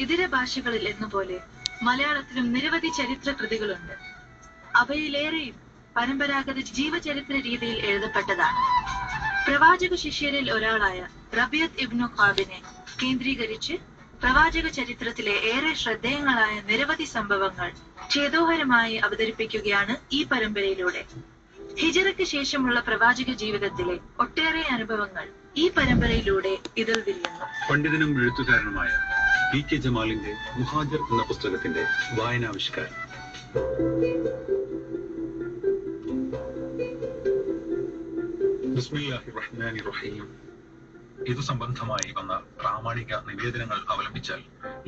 ഇതര ഭാഷകളിൽ എന്നപോലെ മലയാളത്തിലും നിരവധി ചരിത്ര കൃതികളുണ്ട്. അവയിലേറെയും പരമ്പരാഗത ജീവചരിത്ര രീതിയിൽ എഴുതപ്പെട്ടതാണ്. പ്രവാചക ശിഷ്യരിൽ ഒരാളായ റബിയത്ത് ഇബ്നു ഖാബിനെ കേന്ദ്രീകരിച്ച് പ്രവാചക ചരിത്രത്തിലെ ഏറെ ശ്രദ്ധേയങ്ങളായ നിരവധി സംഭവങ്ങൾ ചേതോഹരമായി അവതരിപ്പിക്കുകയാണ് ഈ പരമ്പരയിലൂടെ. ഹിജറയ്ക്ക് ശേഷമുള്ള പ്രവാചക ജീവിതത്തിലെ ഒട്ടേറെ അനുഭവങ്ങൾ ഈ പരമ്പരയിലൂടെ ഇതിൽ വിരിയുന്നു. പണ്ഡിതനും എഴുത്തുകാരനുമായ പി.കെ. ജമാലിന്റെ മുഹാജിർ എന്ന പുസ്തകത്തിന്റെ വായനാവിഷ്കാരം. ബിസ്മില്ലാഹിർ റഹ്മാനിർ റഹീം. ഇതു സംബന്ധമായി വന്ന പ്രാമാണിക നിവേദനങ്ങൾ അവലംബിച്ചാൽ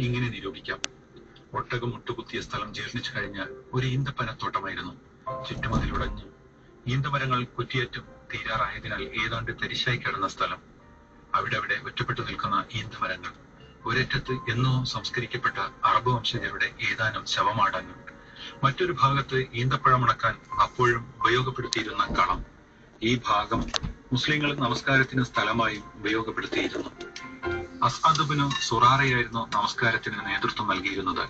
ഇങ്ങനെ നിരൂപിക്കാം. ഒട്ടകം മുട്ടുകുത്തിയ സ്ഥലം ജീർണിച്ചു കഴിഞ്ഞ ഒരു ഈന്തപ്പനത്തോട്ടമായിരുന്നു. ചുറ്റുമതിലുടഞ്ഞ് ഈന്തമരങ്ങൾ കുറ്റിയേറ്റും തീരാറായതിനാൽ ഏതാണ്ട് തരിശായി കിടന്ന സ്ഥലം. അവിടെ ഒറ്റപ്പെട്ടു നിൽക്കുന്ന ഈന്തമരങ്ങൾ. ഒരറ്റത്ത് എന്നോ സംസ്കരിക്കപ്പെട്ട അറബ് വംശജരുടെ ഏതാനും ശവമാടങ്ങൾ. മറ്റൊരു ഭാഗത്ത് ഈന്തപ്പഴമുണക്കാൻ അപ്പോഴും ഉപയോഗപ്പെടുത്തിയിരുന്ന കളം. ഈ ഭാഗം മുസ്ലിങ്ങൾ നമസ്കാരത്തിന് സ്ഥലമായി ഉപയോഗപ്പെടുത്തിയിരുന്നു. അസ്അദ് ഇബ്നു സുറാറയായിരുന്നു നമസ്കാരത്തിന് നേതൃത്വം നൽകിയിരുന്നത്.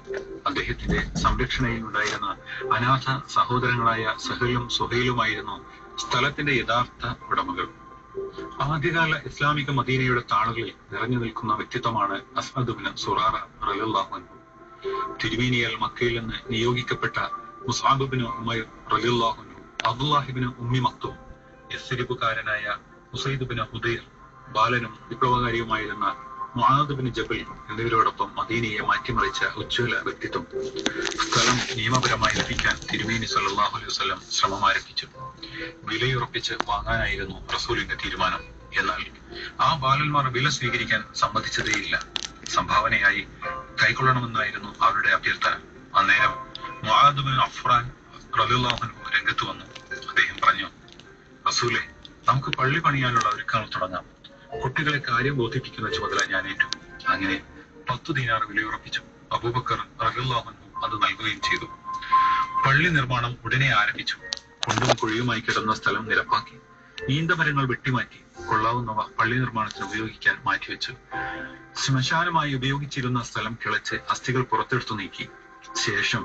അദ്ദേഹത്തിന്റെ സംരക്ഷണയിൽ ഉണ്ടായിരുന്ന അനാഥ സഹോദരങ്ങളായ സഹലും സുഹൈലുമായിരുന്നു സ്ഥലത്തിന്റെ യഥാർത്ഥ ഉടമകൾ. ആദ്യകാല ഇസ്ലാമിക മദീനയുടെ താളുകളിൽ നിറഞ്ഞു നിൽക്കുന്ന വ്യക്തിത്വമാണ് അസ്അദ് ഇബ്നു സുറാറ റളിയല്ലാഹു അൻഹു. തിരുമേനിയാൽ മക്കയിൽ നിന്ന് നിയോഗിക്കപ്പെട്ട മുസ്അബ് ഇബ്നു ഉമൈർ റളിയല്ലാഹു അൻഹു, അബ്ദുല്ലാഹ് ഇബ്നു ഉമ്മി മക്തൂം, യസ്രിബുകാരനായ ഉസൈദ് ഇബ്നു ഹുദൈർ, ബാലനും വിപ്ലവകാരിയുമായിരുന്ന മുആദ് ഇബ്നു ജബൽ എന്നിവരോടൊപ്പം മദീനയെ മാറ്റിമറിച്ച ഉജ്ജ്വല വ്യക്തിത്വം. സ്ഥലം നിയമപരമായി ലഭിക്കാൻ തിരുമേനി സല്ലല്ലാഹു അലൈഹി വസല്ലം ശ്രമം ആരംഭിച്ചു. വിലയുറപ്പിച്ച് വാങ്ങാനായിരുന്നു റസൂലിന്റെ തീരുമാനം. എന്നാൽ ആ ബാലന്മാർ വില സ്വീകരിക്കാൻ സമ്മതിച്ചതേയില്ല. സംഭാവനയായി കൈക്കൊള്ളണമെന്നായിരുന്നു അവരുടെ അഭ്യർത്ഥന. അന്നേരം മുആദ് ഇബ്നു അഫ്റാൻ റളിയല്ലാഹു അൻഹു രംഗത്ത് വന്നു. അദ്ദേഹം പറഞ്ഞു, റസൂലെ, നമുക്ക് പള്ളി പണിയാനുള്ള ഒരുക്കങ്ങൾ തുടങ്ങാം. കുട്ടികളെ കാര്യം ബോധിപ്പിക്കുന്ന ചുമതല ഞാൻ ഏറ്റു. അങ്ങനെ 10 ദീനാർ വിലയുറപ്പിച്ചു. അബൂബക്കർ റളിയല്ലാഹു അൻഹു അത് നൽകുകയും ചെയ്തു. പള്ളി നിർമ്മാണം ഉടനെ ആരംഭിച്ചു. കുണ്ടും കുഴിയുമായി കിടന്ന സ്ഥലം നിരപ്പാക്കി. ഈന്തമരങ്ങൾ വെട്ടിമാറ്റി കൊള്ളാവുന്നവ പള്ളി നിർമ്മാണത്തിന് ഉപയോഗിക്കാൻ മാറ്റിവെച്ചു. ശ്മശാനമായി ഉപയോഗിച്ചിരുന്ന സ്ഥലം കിളച്ച് അസ്ഥികൾ പുറത്തെടുത്തു നീക്കി. ശേഷം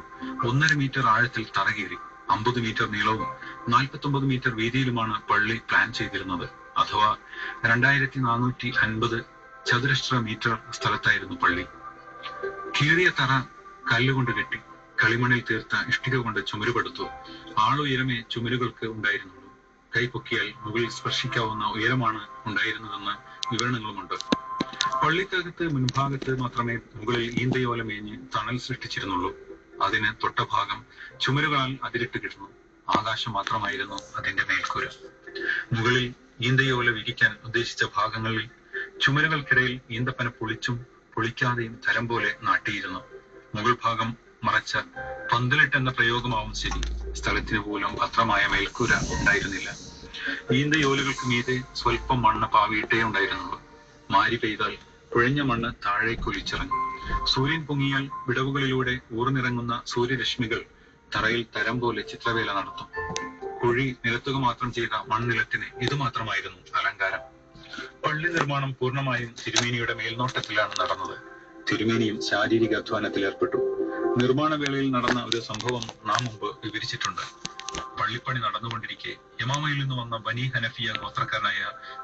1.5 മീറ്റർ ആഴത്തിൽ തറകീറി. 50 മീറ്റർ നീളവും 49 മീറ്റർ വീതിയിലുമാണ് പള്ളി പ്ലാൻ ചെയ്തിരുന്നത്. അഥവാ 2450 ചതുരശ്ര മീറ്റർ സ്ഥലത്തായിരുന്നു പള്ളി. കീറിയ തറ കല്ലുകൊണ്ട് കെട്ടി കളിമണ്ണിൽ തീർത്ത ഇഷ്ടിക കൊണ്ട് ചുമരുപെടുത്തു. ആളുയരമേ ചുമരുകൾക്ക് ഉണ്ടായിരുന്നുള്ളൂ. കൈപൊക്കിയാൽ മുകളിൽ സ്പർശിക്കാവുന്ന ഉയരമാണ് ഉണ്ടായിരുന്നതെന്ന് വിവരണങ്ങളുമുണ്ട്. പള്ളിക്കകത്ത് മുൻഭാഗത്ത് മാത്രമേ മുകളിൽ ഈന്തയോല മേഞ്ഞ് തണൽ സൃഷ്ടിച്ചിരുന്നുള്ളൂ. അതിന് തൊട്ടഭാഗം ചുമരുകളാൽ അതിരിട്ട് കിടന്നു. ആകാശം മാത്രമായിരുന്നു അതിന്റെ മേൽക്കൂര. മുകളിൽ ഈന്തയോല വിരിക്കാൻ ഉദ്ദേശിച്ച ഭാഗങ്ങളിൽ ചുമരുകൾക്കിടയിൽ ഈന്തപ്പന പൊളിച്ചും പൊളിക്കാതെയും തരം പോലെ നാട്ടിയിരുന്നു. മുകൾ ഭാഗം മറച്ച പന്തലിട്ട് എന്ന പ്രയോഗമാവും ശരി. സ്ഥലത്തിന് പോലും ഭദ്രമായ മേൽക്കൂര ഉണ്ടായിരുന്നില്ല. ഈന്തയോലകൾക്ക് മീതെ സ്വല്പം മണ്ണ് പാവിയിട്ടേ ഉണ്ടായിരുന്നുള്ളൂ. മാരി പെയ്താൽ കുഴഞ്ഞ മണ്ണ് താഴേക്ക് ഒലിച്ചിറങ്ങും. സൂര്യൻ പൊങ്ങിയാൽ വിടവുകളിലൂടെ ഊർന്നിറങ്ങുന്ന സൂര്യരശ്മികൾ തറയിൽ തരം പോലെ ചിത്രവേല നടത്തും. കുഴി നിരത്തുക മാത്രം ചെയ്ത മണ്ണിലത്തിന് ഇതുമാത്രമായിരുന്നു അലങ്കാരം. പള്ളി നിർമ്മാണം പൂർണ്ണമായും തിരുമേനിയുടെ മേൽനോട്ടത്തിലാണ് നടന്നത്. തിരുമേനിയും ശാരീരിക അധ്വാനത്തിൽ ഏർപ്പെട്ടു. നിർമ്മാണ വേളയിൽ നടന്ന ഒരു സംഭവം നാം മുമ്പ് വിവരിച്ചിട്ടുണ്ട്. പള്ളിപ്പണി നടന്നുകൊണ്ടിരിക്കെ യമാമയിൽ നിന്ന് വന്ന ബനി ഹനഫിയ ഗോത്രക്കാരനായ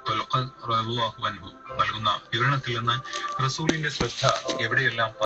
ത്വൽഖ റളിയല്ലാഹു അൻഹു നൽകുന്ന വിവരണത്തിൽ നിന്ന് റസൂലിന്റെ ശ്രദ്ധ എവിടെയെല്ലാം